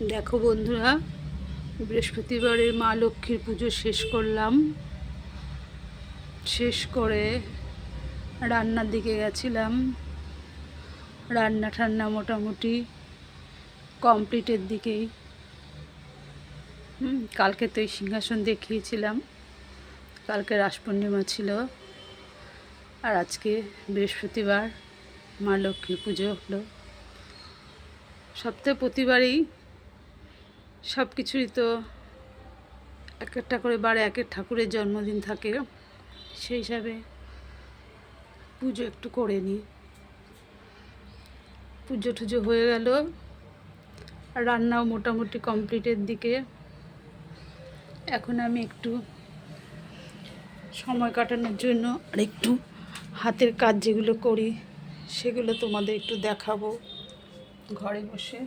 দেখো বন্ধুরা, বৃহস্পতিবারের মা লক্ষ্মীর পুজো শেষ করলাম। শেষ করে রান্নার দিকে গেছিলাম। রান্না ঠান্না মোটামুটি কমপ্লিটের দিকেই। কালকে তো এই সিংহাসন দেখিয়েছিলাম, কালকে রাস পূর্ণিমা ছিল, আর আজকে বৃহস্পতিবার মা লক্ষ্মীর পুজো হলো। সপ্তাহে প্রতিবারই সব কিছুই তো এক একটা করে বারে এক এক ঠাকুরের জন্মদিন থাকে, সেই হিসাবে পুজো একটু করে নিই। পুজো টুজো হয়ে গেল, আর রান্নাও মোটামুটি কমপ্লিটের দিকে। এখন আমি একটু সময় কাটানোর জন্য আর একটু হাতের কাজ যেগুলো করি সেগুলো তোমাদের একটু দেখাবো ঘরে বসে।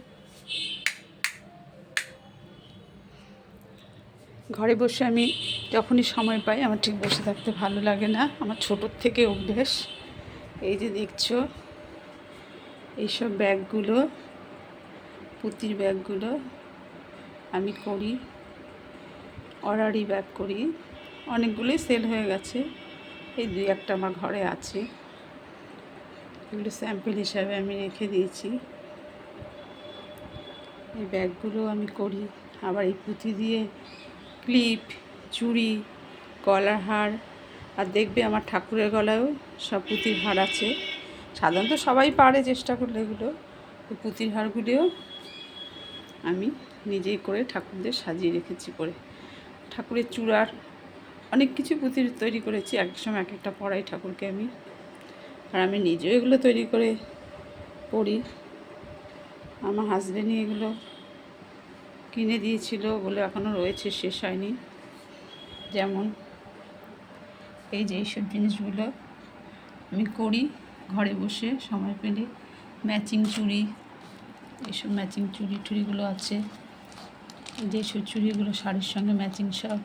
ঘরে বসে আমি যখনই সময় পাই, আমার ঠিক বসে থাকতে ভালো লাগে না, আমার ছোটোর থেকে অভ্যেস। এই যে দেখছো এইসব ব্যাগগুলো, পুঁতির ব্যাগগুলো আমি করি, অর্ডারি ব্যাগ করি। অনেকগুলোই সেল হয়ে গেছে, এই দুই একটা আমার ঘরে আছে, এগুলো স্যাম্পল হিসাবে আমি রেখে দিয়েছি। এই ব্যাগগুলো আমি করি। আবার এই পুঁতি দিয়ে ক্লিপ, চুড়ি, গলার হার, আর দেখবে আমার ঠাকুরের গলায়ও সব পুঁতির হার আছে। সাধারণত সবাই পারে চেষ্টা করলে এগুলো। এই পুঁতির হারগুলিও আমি নিজেই করে ঠাকুরদের সাজিয়ে রেখেছি করে। ঠাকুরের চূড়ার অনেক কিছু পুঁতির তৈরি করেছি, এক সময় এক একটা পড়াই ঠাকুরকে আমি। আর আমি নিজেও এগুলো তৈরি করে পড়ি। আমার হাজব্যান্ডই এগুলো কিনে দিয়েছিল বলে এখনও রয়েছে, শেষ হয়নি। যেমন এই যে এইসব জিনিসগুলো আমি করি ঘরে বসে সময় পেলে। ম্যাচিং চুড়ি, এইসব ম্যাচিং চুড়ি টুড়িগুলো আছে, যেসব চুড়িগুলো শাড়ির সঙ্গে ম্যাচিং সব।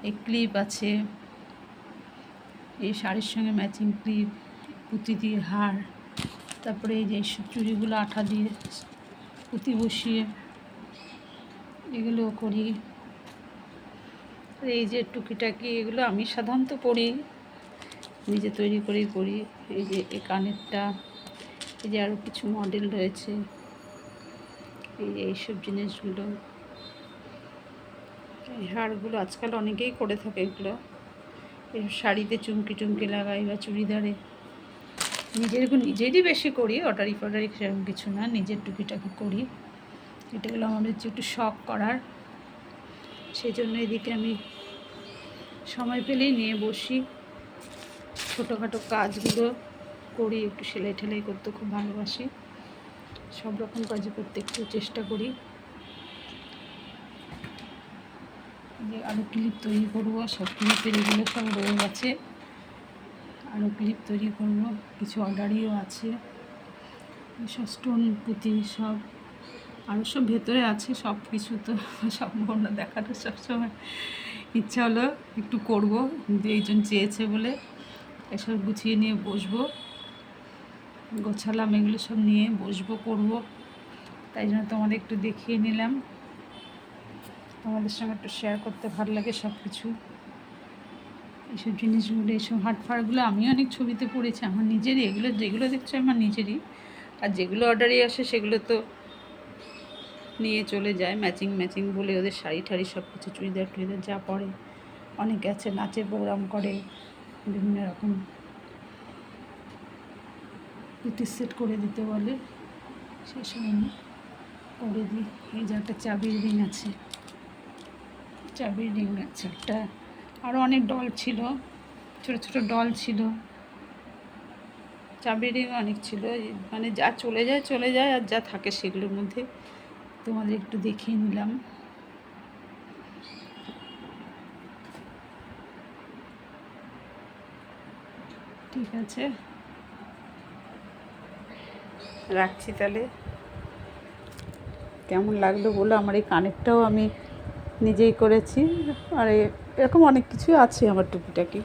এই ক্লিপ আছে, এই শাড়ির সঙ্গে ম্যাচিং ক্লিপ, পুঁতি দিয়ে হার। তারপরে এই যে এইসব চুড়িগুলো আঠা দিয়ে পুঁতি বসিয়ে এগুলোও করি। এই যে টুকিটাকি এগুলো আমি সাধারণত পরি, নিজে তৈরি করেই পরি। এই যে এই কানেরটা, এই যে আরও কিছু মডেল রয়েছে, এই যে এইসব জিনিসগুলো, এই হারগুলো আজকাল অনেকেই করে থাকে। এগুলো এই শাড়িতে চুমকি টুমকি লাগাই বা চুড়িদারে। নিজেরই বেশি করি, অর্ডারি ফর্ডারি সেরকম কিছু না, নিজের টুকিটাকি করি। এটা হলো আমাদের একটু শখ করার, সেই জন্য এদিকে আমি সময় পেলেই নিয়ে বসি, ছোটোখাটো কাজগুলো করি। একটু সেলাই টেলাই করতে খুব ভালোবাসি, সব রকম কাজই করতে একটু চেষ্টা করি। যে আরও ক্লিপ তৈরি করবো, সব ক্লিপের এগুলো সব রয়ে গেছে, আরও ক্লিপ তৈরি করবো। কিছু অর্ডারিও আছে, সব স্টোন পুঁতি সব আরও সব ভেতরে আছে। সব কিছু তো সম্পূর্ণ দেখাটা সবসময় ইচ্ছা হলো, একটু করবো, এইজন চেয়েছে বলে এসব গুছিয়ে নিয়ে বসবো। গোছালাম, এগুলো সব নিয়ে বসবো, করবো, তাই জন্য তোমাদের একটু দেখিয়ে নিলাম। তোমাদের সঙ্গে একটু শেয়ার করতে ভালো লাগে সব কিছু, এইসব জিনিসগুলো, এইসব হাট ফাটগুলো আমি অনেক ছবিতে পড়েছি আমার নিজেরই। এগুলো যেগুলো দেখছো আমার নিজেরই, আর যেগুলো অর্ডারই আসে সেগুলো তো নিয়ে চলে যায় ম্যাচিং ম্যাচিং বলে। ওদের শাড়ি ঠাড়ি সব কিছু, চুড়িদার টুড়িদার যা পরে, অনেকে আছে নাচের প্রোগ্রাম করে, বিভিন্ন রকম পুঁতির সেট করে দিতে বলে, সেসব আমি করে দিই। এই যে একটা চাবির রিং আছে, চাবির রিং আছে একটা, আরও অনেক ডল ছিল, ছোটো ছোটো ডল ছিল, চাবির রিং অনেক ছিল। মানে যা চলে যায়, আর যা থাকে সেগুলোর মধ্যে তোমাদের একটু দেখিয়ে নিলাম। ঠিক আছে, রাখছি তাহলে। কেমন লাগলো বলো। আমার এই কানেরটাও আমি নিজেই করেছি, আর এরকম অনেক কিছু আছে আমার টুকিটাকি।